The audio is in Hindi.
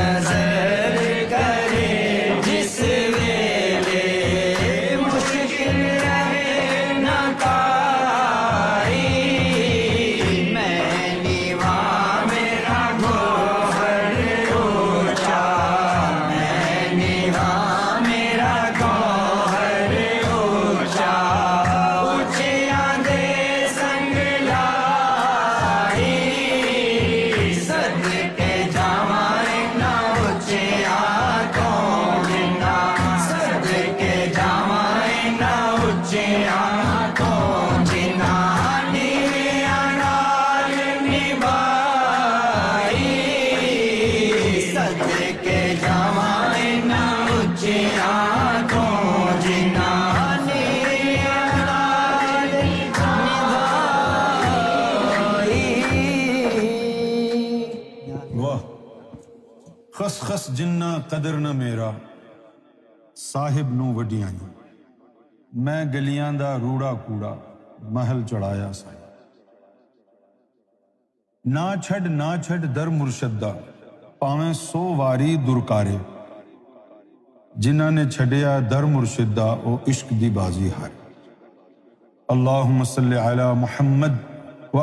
नजर करे जिस वेले मुश्किल रहे न कारी। मैं नीवा मेरा गोहर ऊंचा, मैं नीवा मेरा गोहर ऊंचा। ऊंचियां दे संग लाई सदके जावां ना ऊंचियां तो जिन्ना, सदके जावां ना ऊंचियां तो जिन्ना। नीवियां नाल निभाई सदके जावां ना ऊंचियां तो जिन्ना। नीवियां नाल निभाई। वाह खस खस जिन्ना कदर न मेरा साहिब नू वडियाई। मैं गलियां दा रूड़ा कूड़ा महल चढ़ाया साई। ना छड़ दर मुर्शद दा भावें 100 वारी दुरकारे। जिन्हां ने छड़िया दर मुर्शिद दा ओ इश्क दी बाजी हारे। अल्लाहुम्मा सल्ली अला मुहम्मद व